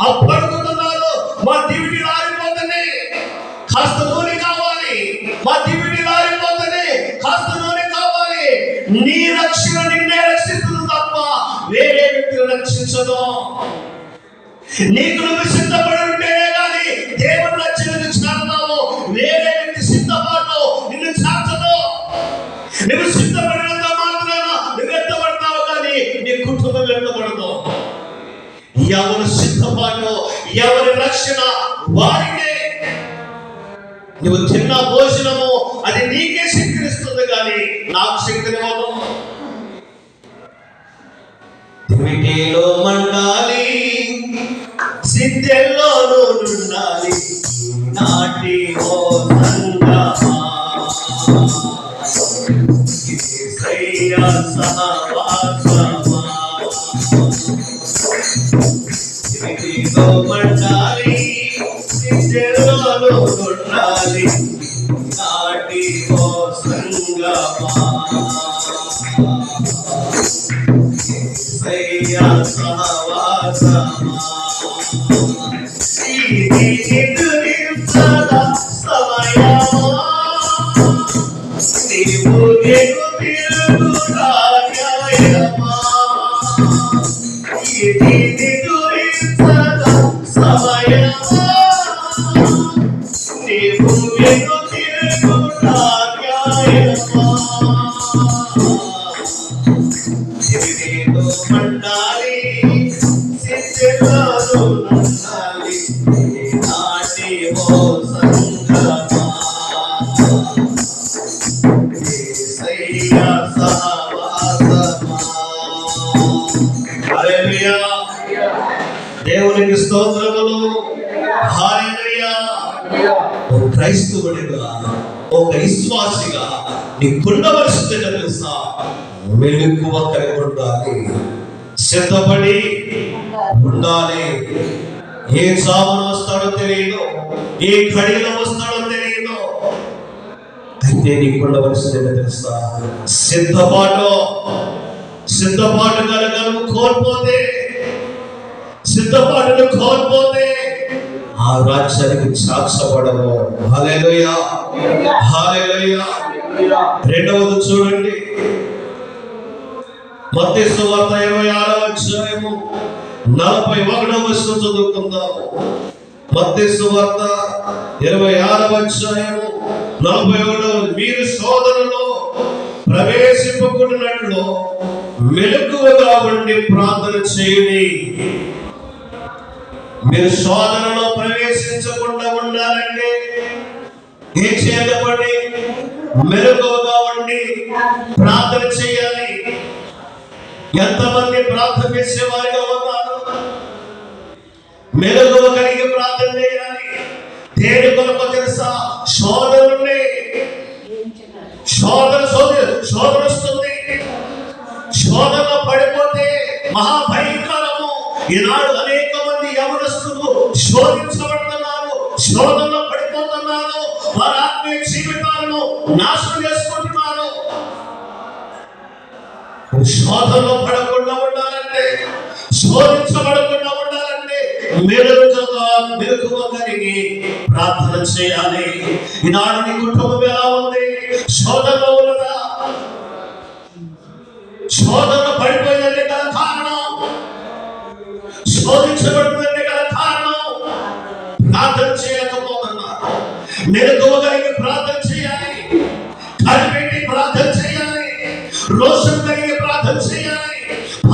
అడుగుతున్నారు, మా దివిటి రాలిపోతుంది, కాస్త నూనె కావాలి, మా దివిటి రాలిపోతుంది, కాస్త నూనె కావాలి. నీ రక్షణ నిన్నే రక్షిస్తుంది తప్ప వేరే వ్యక్తిని రక్షించదు. నీకు నువ్వు సిద్ధపడి ఉంటేనే కానీ దేవుడు రక్షణకు చేరతావు. వేరే వ్యక్తి సిద్ధపాటు నిన్ను చేర్చదు. నువ్వు సిద్ధపడినంత మాత్రాన నువ్వు ఎత్తబడతావు, కానీ నీ కుటుంబం ఎత్తబడదు. ఎవరు సిద్ధపాటు, ఎవరి రక్షణ వారికే. నువ్వు తిన్న భోజనము అది నీకే శక్తినిస్తుంది, కానీ నాకు శక్తినివ్వదు. దివిటీలో మండాలి, సిద్ధెల్లోనూ నుండాలి, నాటి ఓ సంగమా యేసయ్య సహవాసమా. దివిటీలో మండాలి, సిద్ధెల్లోనూ నుండాలి, నాటి ఓ సంగమా యేసయ్య సహవాసమా. దేవునికి స్తోత్రములు. హల్లెలూయా. ఓ క్రైస్తవుడిగా, ఒక విశ్వాసిగా నీకున్నవలసింది తెలుసా? మెలకువ కలిగి ఉండాలి, సిద్ధపడి ఉండాలి. ఏ సామున వస్తాడో తెలియదు, ఏ ఘడిలో వస్తాడో తెలియదు. అయితే నీకున్నవలసింది తెలుసా? సిద్ధపాటు. సిద్ధపాటు కనుక నువ్వు కోల్పోతే, సిద్ధపాటును కోల్పోతే ఆ రాజ్యానికి సాక్షపడవు. హల్లెలూయా, హల్లెలూయా. రెండవది చూడండి, మత్తయి సువార్త 26వ అధ్యాయము 41వ వచనం చదువుకుందాము. మత్తయి సువార్త 26వ అధ్యాయము 41వ. మీరు శోధనలో ప్రవేశింపకుండానట్లు మెలకువగా ఉండి ప్రార్థన చేయండి. మీరు శోధనలో ప్రవేశించకుండా ఉండాలంటే ఏం చేయబడి? మెలకువగా ఉండి ప్రార్థన చేయాలి. ఎంతమంది ప్రార్థన చేసేవారిగా ఉన్నారు? మెలకువ కలిగి ప్రార్థన చేయాలి. దేని కొరకు తెలుసా? శోధనలే. శోధన వస్తుంది. శోధనలో పడిపోతే మహాభయంకరము. ఈనాడు అనేక మంది యవనస్తులు శోధించబడుతున్నారు, శోధనలో పడిపోతున్నారు, వారి ఆత్మీయ జీవితాలను నాశనం చేసుకుంటున్నారు. శోధనలో పడకుండా ఉండాలంటే, శోధించబడకుండా ఉండాలంటే మెలకువ కలిగి ప్రార్థన చేయాలి. ఈనాడు నీ కుటుంబం ఎలా ఉంది? శోధనలో ఉన్నదా? శోధన పడిపోయిందంటే గల కారణం, శోధించబడుతుందంటే గల కారణం ప్రార్థన చేయలేకపోతున్నారు. మెలకువ కలిగి ప్రార్థన చేయాలి, కనిపెట్టి ప్రార్థన చేయాలి, రోషం కలిగి ప్రార్థన చేయాలి,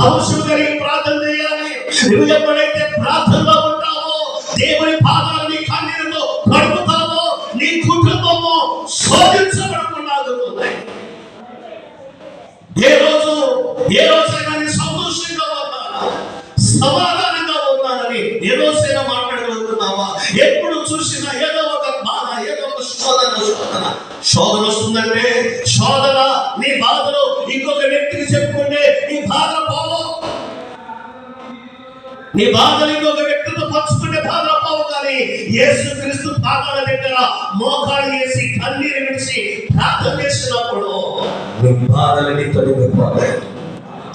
అవసరం కలిగి ప్రార్థన చేయాలి. నువ్వు ఎప్పుడైతే ప్రార్థనలో ఉంటావో, దేవుని పాదాలని కన్నీరుతో కడుపుతావో, నీ కుటుంబము శోధించబడకుండా ఆగుతుంది. ఏ రోజైనా నీ సంతోషంగా ఉన్నానా, సమాధానంగా ఉన్నానని ఏ రోజైనా మాట్లాడగలుగుతున్నావా? ఎప్పుడు చూసినా ఏదో ఒక బాధ, ఏదో ఒక శోధన వస్తుందంటే, శోధన నీ బాధలో ఇంకొక వ్యక్తికి చెప్పుకుంటే నీ బాధ పోవు. నీ బాధలు ఇంకొక వ్యక్తితో పంచుకుంటే బాధ పోవు. కానీ యేసుక్రీస్తు పాదాల దగ్గర మోకాలు వేసి కన్నీరు విడిచి ప్రార్థన చేసినప్పుడు నీ బాధలని తొలగిపోతాయి.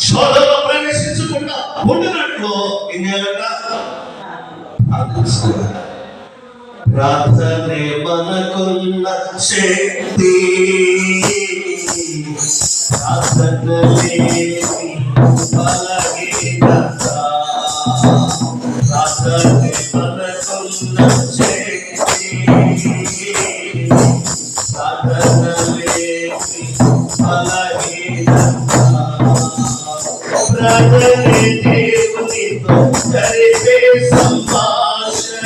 శోధనలో ప్రవేశించకుండా ఉండినట్లు ఇన్నేళ్ళ ప్రార్థనే మనకున్న శక్తి, ప్రార్థనే బలహీనత, ప్రార్థనే మనకున్న శక్తి, ప్రార్థనే బలహీనత, ప్రార్థనే దేవునితో జరిపే సంభాషణ,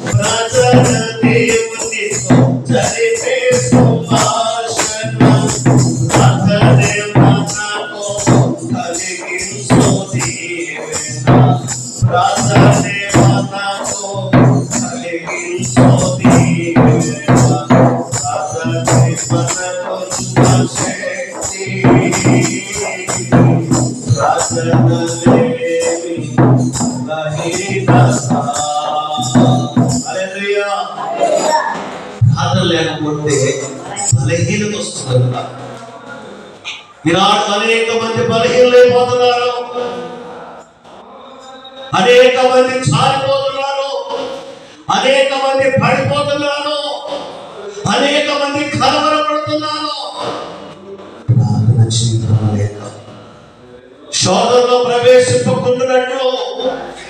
ప్రార్థన దేవునితో జరిపే సంభాషణ, ప్రార్థనే మనకు కలిగించు దీవెన, ప్రార్థనే మనకు కలిగించు దీవెన, ప్రార్థనే మనకున్న శక్తి, ప్రార్థనలేమి బలహీనత. హల్లెలూయా. ప్రార్థన లేకపోతే బలహీనత వస్తుంది. ఈనాడు అనేక మంది బలహీనమైపోతున్నారు, అనేక మంది చాలిపోతున్నారు, అనేక మంది పడిపోతున్నారు, అనేక మంది కలవరపడుతున్నారు. ప్రార్థన చేయడం లేక శోధనలో ప్రవేశింపకుండానట్లు,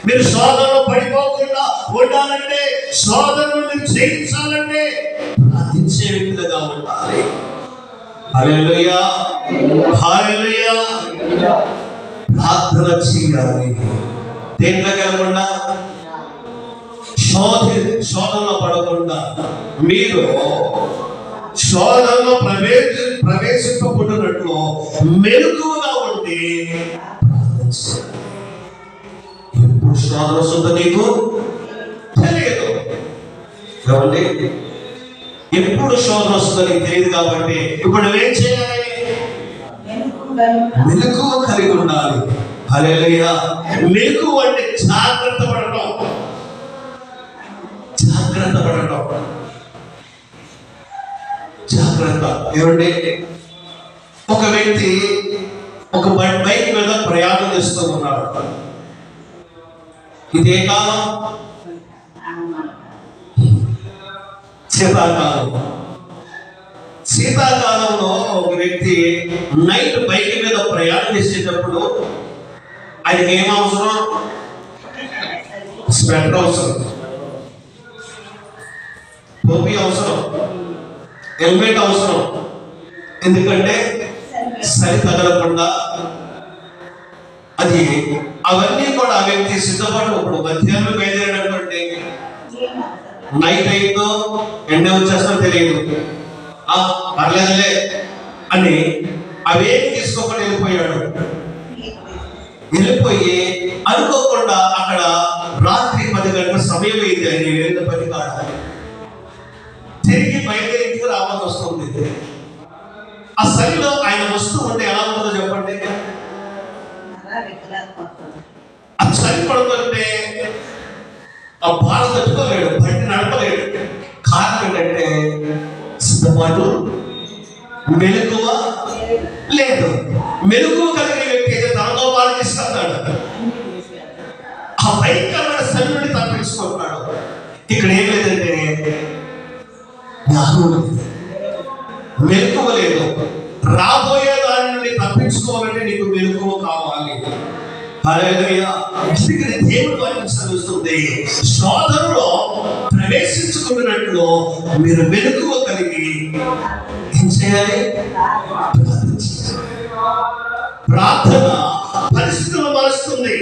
మీరు శోధనలో పడిపోకుండా ఉండాలంటే, శోధనను జయించాలంటే ప్రార్థించే వ్యక్తులుగా ఉండాలి. హల్లెలూయా, హల్లెలూయా. ప్రార్థన చేయాలి. దేంట్లో కలగకుండా, శోధనలో పడకుండా, మీరు శోధనలో ప్రవేశింపకుండానట్లు మెలకువగా ఉండి ఎప్పుడు శోధన వస్తుందో నీకు తెలియదు. కాబట్టి ఎప్పుడు శోధన వస్తుందో నీకు తెలియదు. కాబట్టి ఇప్పుడు నువ్వేం చేయాలి? మెలకువ కలిగి ఉండాలి. హల్లెలూయా. మెలకువ అంటే జాగ్రత్త పడటం, జాగ్రత్త పడటం, జాగ్రత్త. ఏమంటే ఒక వ్యక్తి ఒక బైక్ మీద ప్రయాణం చేస్తూ ఉన్నాడు. ఇదే కాలం, శీతాకాలం. శీతాకాలంలో ఒక వ్యక్తి నైట్ బైక్ మీద ప్రయాణం చేసేటప్పుడు ఆయనకి ఏం అవసరం? స్వెటర్ అవసరం, టోపీ అవసరం, హెల్మెట్ అవసరం. ఎందుకంటే సరి తగలకుండా అది అవన్నీ కూడా ఆ వ్యక్తి సిద్ధపడి ఇప్పుడు మధ్యాహ్నం బయలుదేరడానికి నైట్ అయిందో ఎండ వచ్చేస్తో తెలియదు, పర్లేదులే అని అవేమి తీసుకోకుండా వెళ్ళిపోయాడు. వెళ్ళిపోయి అనుకోకుండా అక్కడ రాత్రి 10 గంటల సమయం అయింది. ఆయన వెళ్ళిన పని కాదు, తిరిగి బయలుదేరికి రావాల్సి వస్తుంది. ఆ సరిలో ఆయన వస్తూ ఉంటే ఎలా ఉంటుందో చెప్పండి. ఆ చలి పడుతుంటే ఆ బాధ తట్టుకోలేడు, బండి నడపలేడు. కారణం ఏంటంటే సిద్ధపాటు, మెలకువ లేదు. మెలకువ కలిగిన వ్యక్తి అయితే తనతో పాటు తీసుకెళ్తాడు, ఆ భయంకరమైన చలి నుండి తప్పించుకుంటున్నాడు. ఇక్కడ ఏం లేదంటే జ్ఞానం లేదు, మెలకువ లేదు. రాబోయే దాని నుండి తప్పించుకోవాలంటే నీకు మెలకువ కావాలి. హల్లెలూయా. అందుకని దేవుడు వాక్యం చదువుతుంది, శోధనలో ప్రవేశించుకున్నట్లు మీరు మెలకువ కలిగి ఏం చేయాలి? ప్రార్థన పరిస్థితులు మారుస్తుంది.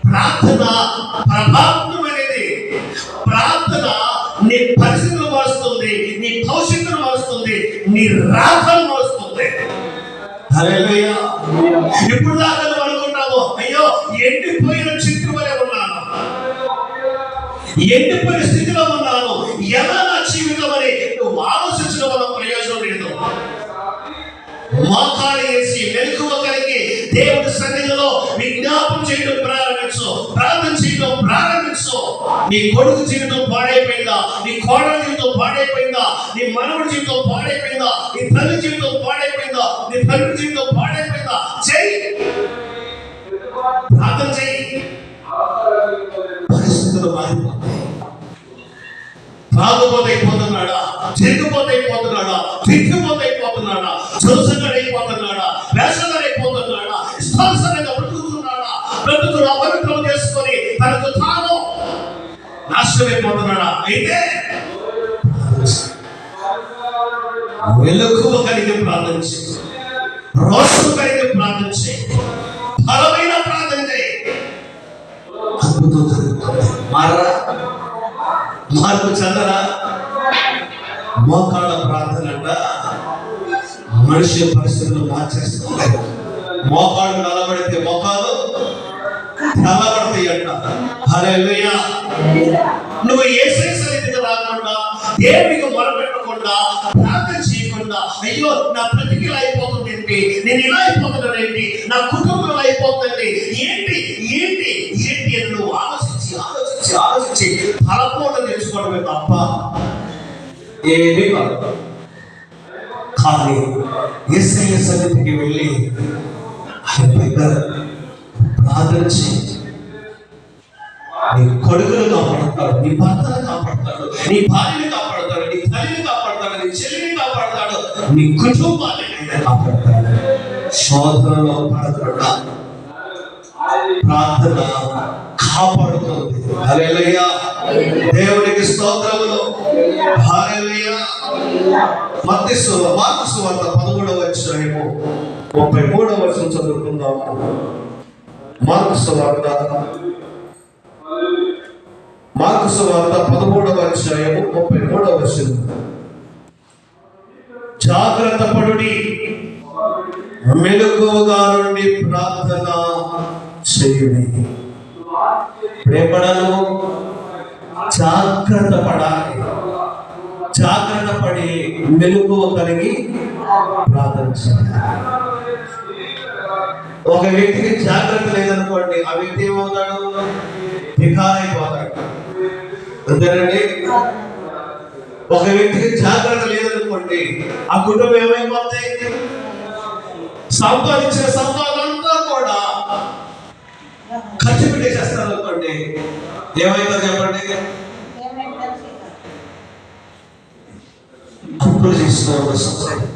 ప్రార్థన ప్రభావమైనది. ప్రార్థన నీ పరిస్థితులు మారుస్తుంది, నీ భవిష్యత్తును మారుస్తుంది, నీ రాకను మారుస్తుంది. హల్లెలూయా. ఇప్పుడు దాకా నువ్వు అనుకుంటావు, అయ్యో ఎండిపోయిన చెట్టు వలె ఉన్నాను, ఎండిపోయిన స్థితిలో ఉన్నాను, ఎలా నా జీవితం అని నువ్వు ఆలోచించడం వల్ల ప్రయోజనం లేదు. మోకాలు వేసి మెలకువ కలిగి దేవుడి సన్నిధిలో విజ్ఞాపన చేయడం ప్రారంభించు, ప్రార్థన చేయడం ప్రారంభించు. నీ కొడుకు జీవితం పాడైపోయిందా? నీ కోడల జీవితం పాడైపోయిందా? నీ మనవడి జీవితం పాడైపోయిందా? నీ తల్లి జీవితం పాడైపోయిందా? నీ తండ్రి జీవితం పాడైపోయిందా? చెయ్యి, ప్రార్థన చెయ్యి. పరిస్థితులు పరిస్థితులు మారిపోతాయి. తాగుపోతే అయిపోతున్నాడా, చెరిగిపోతే అయిపోతున్నాడా, తిరిగిపోతే అయిపోతున్నాడా, చదువుసగడైపోతున్నాడా, వేషగడైపోతున్నాడా, ఇష్టానుసారంగా బ్రతుకులు అపవిత్రం చేసుకొని తనకు తాను నాశనమైపోతున్నాడా? అయితే వెలుగు కలిగి ప్రార్థించి, రోషం కలిగి ప్రార్థించి, బలమైన ప్రార్థన చేయి, అద్భుతం జరుగుతుంది. మారరా, మార్పు చెందరా. మోకాళ్ళ ప్రార్థన అంట మనిషి పరిస్థితులు మార్చేస్తుంది. మోకాళ్ళు నలబడితే మోకాలు తెల్లబడతాయి అంట. హల్లెలూయా. నువ్వు యేసయ్య సన్నిధికి రాకుండా, దేవునికి మొరపెట్టకుండా, ప్రార్థన చేయకుండా, అయ్యో నా బ్రతికి ఇలా అయిపోతుంది ఏంటి, నేను ఇలా అయిపోతున్నాను ఏంటి, నా కుటుంబం ఇలా అయిపోతుంది ఏంటి ఏంటి ఏంటి అని నువ్వు ఆలోచించి ఆలోచించి ఆలోచించి ఫలపోవడం తెచ్చుకోవడమే తప్ప ఏమీ కాదు. కానీ యేసయ్య సన్నిధికి వెళ్ళి ఆయన దగ్గర ప్రార్థన చేయి. నీ కొడుకును కాపాడతాడు, నీ భర్తను కాపాడతాడు, నీ భార్యని కాపాడతాడు, నీ తల్లిని కాపాడతాడు, నీ చెల్లిని కాపాడతాడు, నీ కుటుంబాన్ని కాపాడతాడు. శోధనలో పడకుండా ప్రార్థన కాపాడుతుంది. హల్లెలూయా. దేవునికి స్తోత్రములు. హల్లెలూయా. మార్కు సువార్త 13వ అధ్యాయము 33వ వచనం చదువుకుందాం. మార్కు సువార్త 13వ అధ్యాయము 33వ వచనం. జాగ్రత్త పడుడి, మెలకువగా నుండి ప్రార్థన చేయుడి. ప్రేమను జాగ్రత్త పడాలి. జాగ్రత్త పడి మెలకువ కలిగి ప్రార్థన చేయాలి. ఒక వ్యక్తికి జాగ్రత్త లేదనుకోండి, ఆ వ్యక్తి ఏమవుతాడు? వికారైపోతాడు. అంతేనండి. ఒక వ్యక్తికి జాగ్రత్త లేదనుకోండి, ఆ కుటుంబం ఏమైపోతాయి? సంపాదించిన సంపాదన అంతా కూడా ఖర్చు పెట్టేసేస్తారు అనుకోండి, ఏమైందో చెప్పండి? అప్పులు తీసుకోవాలి.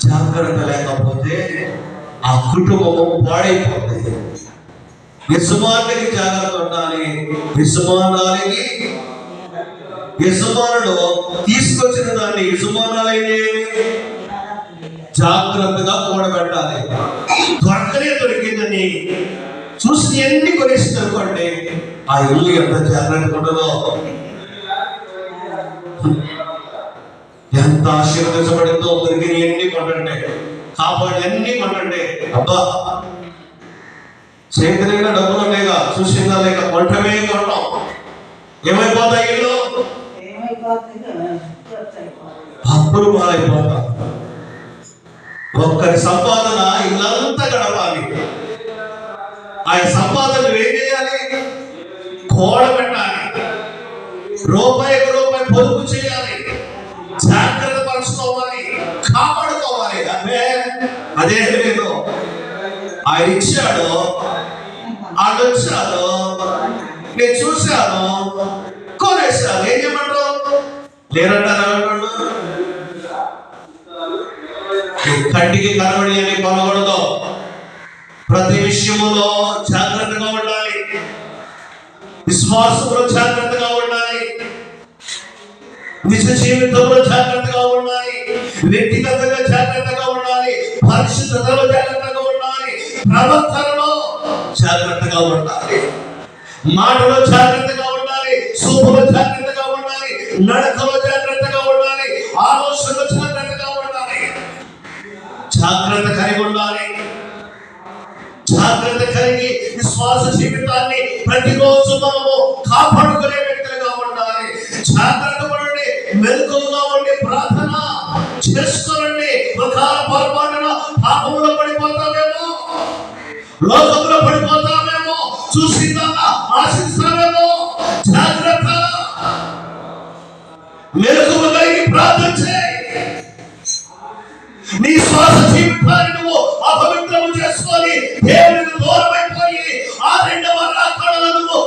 జాగ్రత్త లేకపోతే ఆ కుటుంబం పాడైపోతుంది. యజమానికి జాగ్రత్త ఉండాలి. యజమానుడు తీసుకొచ్చిన దాన్ని యజమానులైతే జాగ్రత్తగా కూడబెట్టాలి. దొరికిందని చూసి ఎన్ని కొనేసింది అనుకోండి, ఆ ఇల్లు ఎంత జాగ్రత్తగా ఉండదో, ఎంత ఆశీర్వదించబడిందో. దొరికిన ఎన్ని కొండంటే, కాపాడి ఎన్ని కొండంటే, అబ్బా చేతిలో డబ్బులు లేక, చూసిందా లేక, కొంటమే కొనడం. ఏమైపోతాయి? ఇల్లు అప్పుడు పాలైపోతా. ఒక్కరి సంపాదన ఇల్లంతా గడపాలి. ఆ సంపాదన ఏం చేయాలి? కూడబెట్టాలి. రూపాయికి రూపాయి పొదుపు చేయాలి. జాగ్రత్త పరుచుకోవాలి, కాపాడుకోవాలి. అదే లేదు. ఆయన ఇచ్చాడు, వాళ్ళు వచ్చాడు, నేను చూశాను, కొనేశాను. ఏం చేయమంటారు? లేరంటారు. కంటికి కనబడి అని కొనకూడదు. ప్రతి విషయములో జాగ్రత్తగా ఉండాలి. విశ్వాసంలో జాగ్రత్తగా ఉండాలి. నిజ జీవితంలో జాగ్రత్తగా ఉండాలి. వ్యక్తిగతంగా జాగ్రత్తగా ఉండాలి. పరిశుద్ధతలో జాగ్రత్తగా ఉండాలి. ప్రవర్తనలో జాగ్రత్తగా ఉండాలి. మాటలో జాగ్రత్తగా ఉండాలి. చూపులో జాగ్రత్తగా ఉండాలి. నడకలో జాగ్రత్తగా ఉండాలి. ఆలోచనలో జాగ్రత్తగా ఉండాలి. జాగ్రత్త కలిగి ఉండాలి. జాగ్రత్త కలిగి విశ్వాస జీవితాన్ని ప్రతిరోజు మనము కాపాడుకునే వ్యక్తులుగా ఉండాలి. జాగ్రత్త పడండి, మెలకువగా ఉండి ప్రార్థన చేసుకోనండి. ఒకవేళ పొరపాటున పాపంలో పడిపోతామేమో, లోకంలో పడిపోతామేమో, చూసిందా ఆశిస్తామేమో. జాగ్రత్త, మెలకువ కలిగి ప్రార్థన చేయి. నీ శ్వాస జీవితాన్ని నువ్వు అపవిత్రము చేసుకొని దేవునికి దూరం అయిపోయి ఆ రెండవ రాకడలో నువ్వు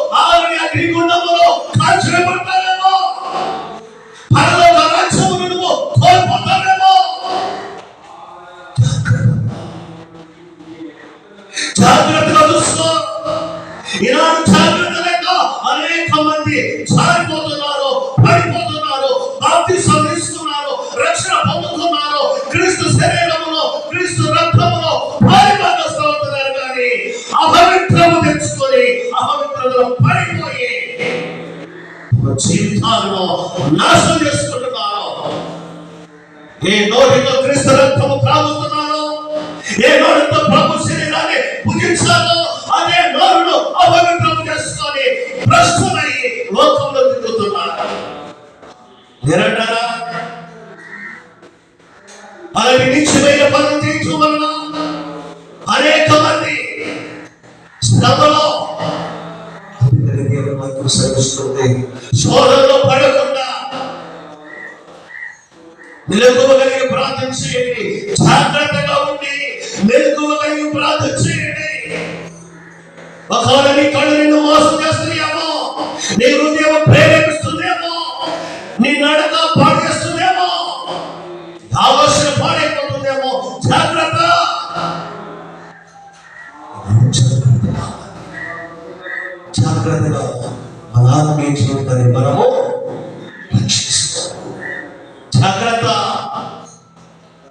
ఈనాడు జాగ్రత్త లేక అనేక మంది జారిపోతున్నారు, పడిపోతున్నారు, బాప్తిసం తీసుకున్నారు, రక్షణ పొందుతున్నారు, క్రీస్తు శరీరములో క్రీస్తు రక్తములో పాలిభాగస్తున్నారు, కానీ అపవిత్రము తెచ్చుకొని అపవిత్రతలో పడిపోయి జీవితాలను నాశనం చేసుకుంటున్నారు. ఏ నోటితో క్రీస్తు రక్తము త్రాగుతున్నారో, ఏ నోటితో ప్రభు శరీరాన్ని భుజించాలో, అదే నోరును అపవిత్రం చేసుకొని భ్రష్టులై లోకంలో తిరుగుతున్నారు. నిరంతర అలాంటి నిత్యమైన పనులు చేయటం వలన అనేక మంది శ్రమలో శోధనలో పడకుండా మెలకువ కలిగి ప్రార్థన చేయండి. జాగ్రత్తగా ఉండి మెలకువ కలిగి ప్రార్థన చేయండి. ఒకవేళ నీ కళ్ళు నిన్ను మోసం చేస్తున్నాయేమో, నీ హృదయం ప్రేరేపిస్తుందేమో, నీ నడక పాడు చేస్తుందేమో, ఆలోచన పాడైపోతుందేమో. జాగ్రత్త. జాగ్రత్తగా మన ఆత్మీయ జీవితాన్ని మనము రక్షిస్తాం. జాగ్రత్త.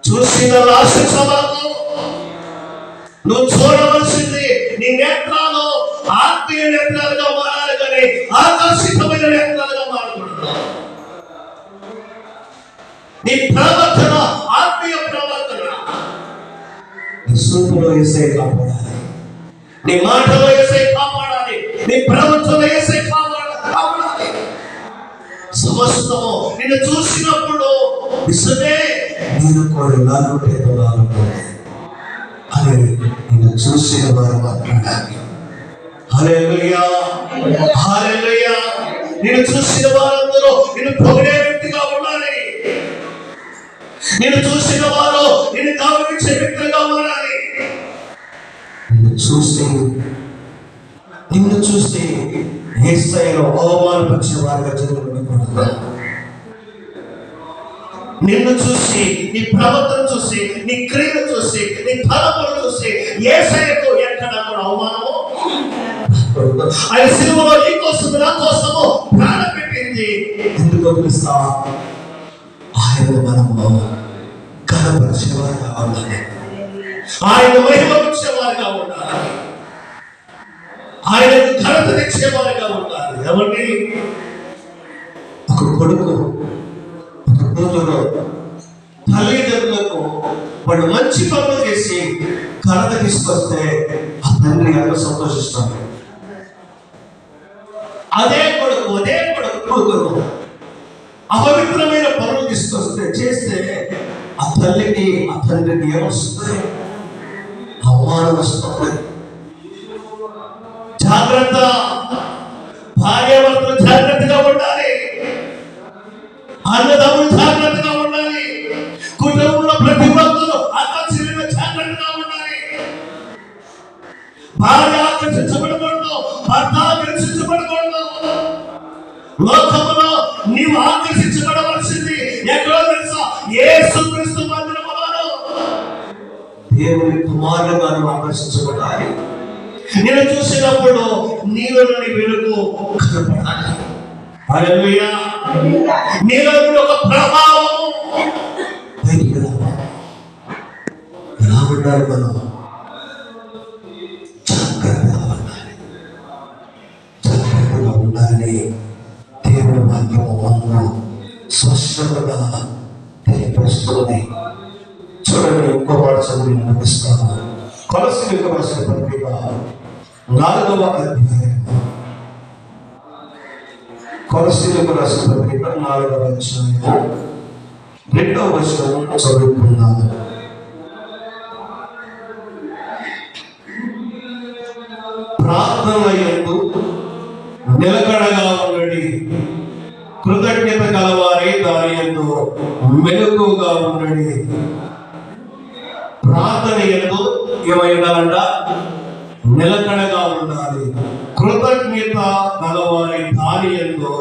చూసిన ఆశించబాకు. నువ్వు చూడవలసింది నీ నేత్రాలు ఆత్మీయ నేత్రాలుగా మారాలి, కానీ ఆకర్షితమైన నేత్రాలుగా మారకూడదు. నీ ప్రవర్తన ఆత్మీయ ప్రవర్తన. నీ సూపులో యేసయ్య కాపాడాలి, నీ మాటలో యేసయ్య కాపాడాలి, నీ ప్రవర్తనలో యేసయ్య కాపాడాలి. సమస్తము నిన్ను చూసినప్పుడు నిజమే నేను కూడా అని నిన్ను చూసిన వారు మాట్లాడాలి. హల్లెలూయా, హల్లెలూయా. నిన్ను చూసిన వారందరూ నిన్ను పొగిడే వ్యక్తిగా ఉండాలి. నిన్ను చూసిన వారు నిన్ను గౌరవించే వ్యక్తిగా ఉండాలి. నిన్ను చూస్తే యేసయ్యను అవమానపరిచిన వారిగా జరుగుతుంది. నిన్ను చూసి, నీ ప్రవర్తన చూసి, నీ క్రియలు చూసి, నీ తలపులు చూసి యేసయ్యకు ఎక్కడ కూడా అవమానము. ఆయన సిలువలో నీ కోసం నా కోసము ప్రాణం పెట్టింది. ఎందుకు పిలుస్తా? ఆయన మనము కనపరిచేవారుగా ఉండాలి, ఆయన మహిమపరిచేవారుగా ఉండాలి, ఆయనకు ఘనత తెచ్చేవారుగా ఉండాలి. ఎవరిని? ఒక కొడుకు కూతురు తల్లిదండ్రులకు వాడు మంచి పనులు చేసి ఘనత తీసుకొస్తే ఆ తండ్రి ఎంతో సంతోషిస్తాడు. అదే కొడుకు కూతురు అపవిత్రమైన పనులు చేస్తే ఆ తల్లికి ఆ తండ్రికి ఏమొస్తుంది? అవమానం వస్తుంది. జాగ్రత్త. భార్యాభర్తలు జాగ్రత్తగా ఉండాలి, అన్నదమ్ములు జాగ్రత్తగా ఉండాలి, కుటుంబంలో ప్రతి ఒక్కరు అక్కచెల్లెలు జాగ్రత్తగా ఉండాలి. భార్య ఆకర్షించబడకూడదు, భర్త ఆకర్షించబడకూడదు. లోకంలో నీవు ఆకర్షించబడవలసింది ఎక్కడో తెలుసా? యేసుక్రీస్తు మందిరములో దేవుని కుమారుడుగా నువ్వు ఆకర్షించబడాలి. నేను చూసినప్పుడు నీలోని వెలుగు కనపడాలి. హల్లెలూయా. నీలోని ఒక ప్రభావం బయటికి రావాలి. ఎలా ఉండాలి? మనం జాగ్రత్తగా ఉండాలి, జాగ్రత్తగా ఉండాలి. దేవుని వాక్యము మనము స్పష్టంగా తెలియపరుస్తుంది. చూడండి, ఇంకో మాట చదివి ముగిస్తాను. కొలస్సీయులకు రాసిన పత్రిక 4వ అధ్యాయం. కొలస్సీయులకు రాసిన పత్రిక 4వ అధ్యాయం 2వ వచనం చదువుకున్నాను. ప్రార్థనయందు నిలకడగా ఉండండి, కృతజ్ఞత కలవారి దాని యందు మెలకువగా ఉండండి. ప్రార్థన యందు ఏమై ఉండాలంట? నిలకడగా ఉండాలి. కృతజ్ఞత కలవారి దాని యందు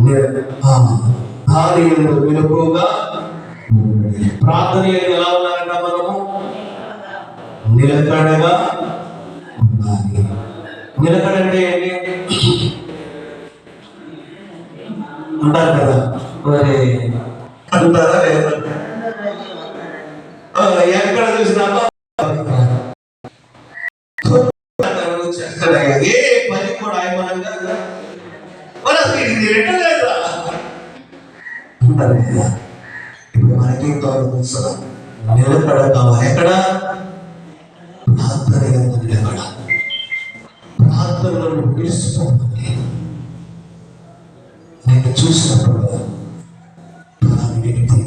మెలకువగా ఉండండి. ప్రార్థన యందు ఎలా ఉండాలంట? మనము నిలకడగా ఉండాలి. నిలకడంటే ఏంటి అంటారు కదా, మరి అంటారా లేదా? ఎక్కడ చూసినా ఏ పని కూడా ఆయమనంగా మరి అసలు ఇది రెండలేదా అంటారు కదా. ఇప్పుడు మనకి నిలబడతావా? ఎక్కడ? ప్రార్థన నిలబడ, ప్రార్థనలో నిలుచుకోవాలి. నేను చూసినప్పుడు వ్యక్తి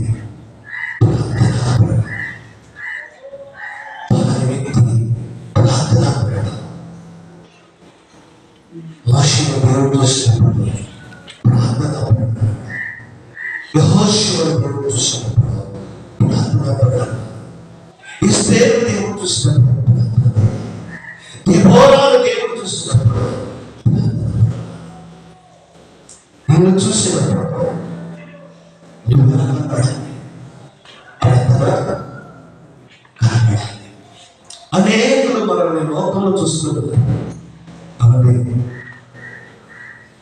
ప్రార్థన మోషేను దేవుడు చూసినప్పుడు ప్రార్థన, యెహోషువను దేవుడు చూసినప్పుడు ప్రార్థన, ఎస్తేరు దేవుడు చూసినప్పుడు, దెబోరాను దేవుడు చూసినప్పుడు, నిన్ను చూసినప్పుడు నువ్వు కనపడాలి. అనేకులు మనల్ని లోకంలో చూస్తున్నారు. కాబట్టి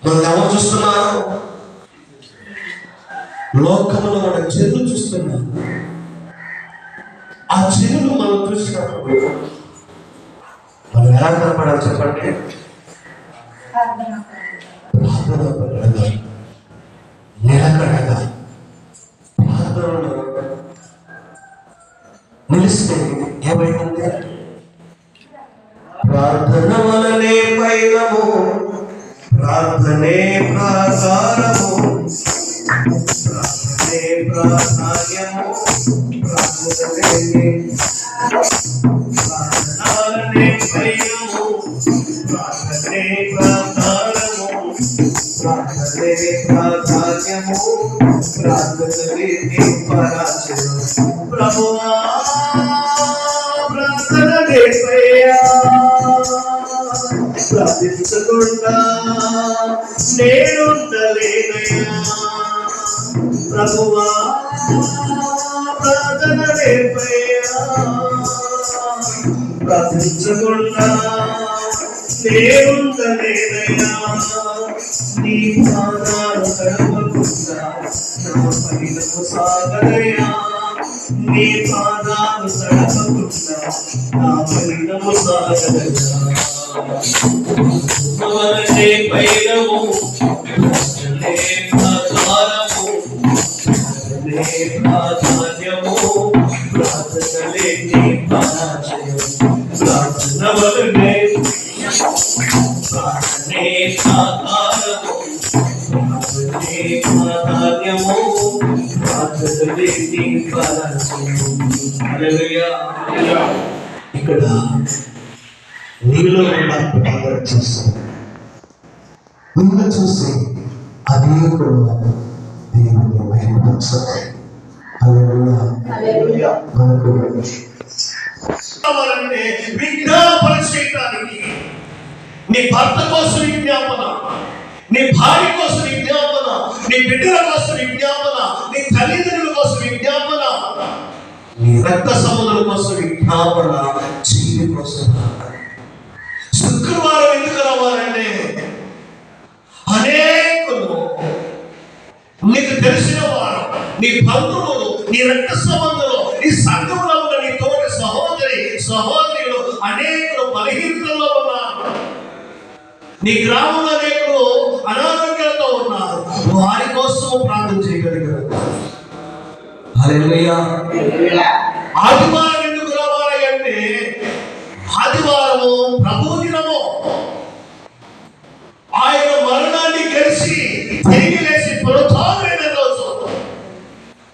మనం ఎవరు చూస్తున్నారు? లోకంలో మన చెరువు చూస్తున్నారు. ఆ చెరువులు మనం చూసినప్పుడు మనం ఎలా కనపడాలి చెప్పండి? నిలకడగా ప్రార్థనలో నిలిస్తే ఏమైంది? ప్రార్థన వలనే పైనము, ప్రార్థనే ప్రాకారము, ప్రార్థనే ప్రాధాన్యము, ప్రార్థనే పైనము, ప్రార్థనే ప్రాకారము, ప్రార్థనే ప్రాధాన్యము, ప్రార్థనే పరాజయం. ప్రభువా ప్రార్థన నేర్పయ్యా, ప్రార్థించకుండా నేనుండలేనయ్యా. ప్రభువా ప్రార్థన నేర్పయ్యా, ప్రార్థించకుండా నేనుండలేనయ్యా. నీ పాదాలు తడవకుండా నా పయనము సాగదయ్యా. నీ పాదాలు తడవకుండా నా పయనము సాగదయ్యా. వలనే పైనము, వలనే ప్రాకారము, వలనే ప్రాధాన్యము, ప్రార్థనలే నీ పరాజయం. ప్రార్థన వలనే, ప్రార్థనే ప్రాకారము, ప్రార్థనే ప్రాధాన్యము, ప్రార్థనలే నీ పరాజయం. హల్లెలూయా. ఇక్కడ నీలో ప్రార్థన చూస్తాం, నిన్ను చూసి అదే కూడా దేవుని మహిమపరచాలి. హల్లెలూయా. మనకు విజ్ఞాపన చేయడానికి, నీ భర్త కోసం విజ్ఞాపన, నీ భార్య కోసం విజ్ఞాపన, నీ బిడ్డల కోసం విజ్ఞాపన, నీ తల్లిదండ్రుల కోసం విజ్ఞాపన, నీ రక్త సంబంధుల కోసం విజ్ఞాపన, జీవి కోసం. శుక్రవారం ఎందుకు రావాలంటే అనేకులు నీకు తెలిసిన వారు, నీ బంధువులు, నీ రక్త సంబంధులు, నీ సంఘంలో ఉన్న నీ తోటి సహోదరి సహోదరులు అనేకులు బలహీనతల్లో ఉన్నారు. నీ గ్రామంలో అనేకులు అనారోగ్యాలతో ఉన్నారు. వారి కోసం ప్రార్థన చేయగలిగారు. హల్లెలూయా. ఆదివారం ఎందుకు రావాలి అంటే ఆదివారము ప్రభు దినము. ఆయన మరణాన్ని గెలిచి తిరిగి లేచి పునరుత్థానమైన రోజు.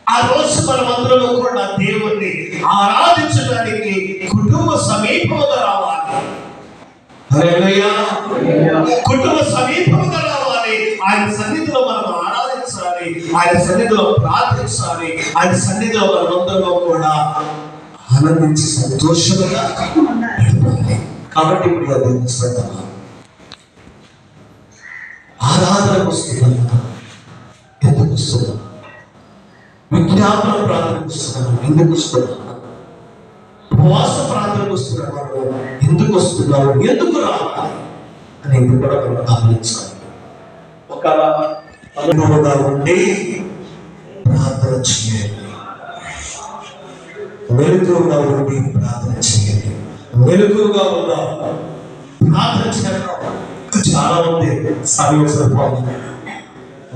ఆ రోజు మనమందరము కూడా దేవుణ్ణి ఆరాధించడానికి కుటుంబ సమీపముగా రావాలి. హల్లెలూయా. కుటుంబ సమీపముగా రావాలి. ఆయన సన్నిధిలో మనం ఆరాధించాలి, ఆయన సన్నిధిలో ప్రార్థించాలి, ఆయన సన్నిధిలో మనమందరము కూడా ఆనందించి సంతోషంగా గడపాలి. కాబట్టి ఇప్పుడు అది ఆరాధనకు వస్తున్నాను. ఎందుకు వస్తున్నాను? విజ్ఞాపన ప్రార్థనకు వస్తున్నాను. ఎందుకు వస్తున్నాను? ఉపవాస ప్రార్థనకు వస్తున్నాను. ఎందుకు వస్తున్నాను? ఎందుకు రావాలి? అనేది కూడా మనం గమనించాలి. ఒక అనుభవంగా ఉండి ప్రార్థన చేయాలి, మెలకువగా ఉండి ప్రార్థన చేయాలి. మెలకువగా ఉన్న ప్రార్థన చేయడం చాలా ఉంది. సమయం సరిపోతుంది.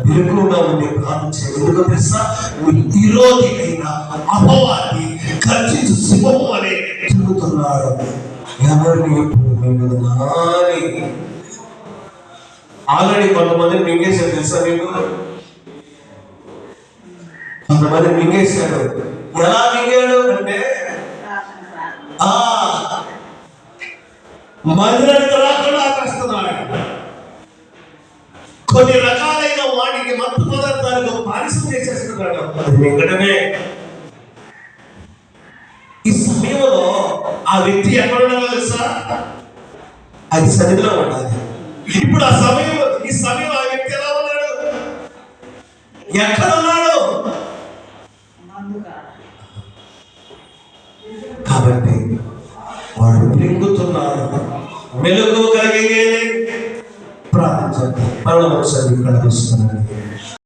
మెలకువగా ఉండి ప్రార్థన చేయాలి. ఎందుకు తెలుసా? ఈ రోజుకైనా అపవాది గర్జించు సింహము అనే తిరుగుతున్నాడు. ఎవరిని ఎప్పుడు మింగుదనాని ఆల్రెడీ కొంతమంది మింగేశారు తెలుసా మీకు? కొంతమంది మింగేశాడు. ఎలా మింగాడు అంటే మందిరానికి రాకుండా ఆకర్షిస్తున్నాడు. కొన్ని రకాలైన వాటికి మత్తు పదార్థాలకు పారిశం చేసేస్తున్నాడు. అది మింగడమే. ఈ సమయంలో ఆ వ్యక్తి ఎక్కడ ఉండాలో తెలుసా? అది సన్నిధిలో ఉండాలి. ఇప్పుడు ఈ సమయం ఆ వ్యక్తి ఎలా ఉన్నాడు? ఎక్కడ ఉన్నాడు? కాబట్టి వాడు మింగుతున్నాడు. మెలుగు కలిగే ప్రార్థించండి. మనం ఒకసారి కనిపిస్తున్నాడు.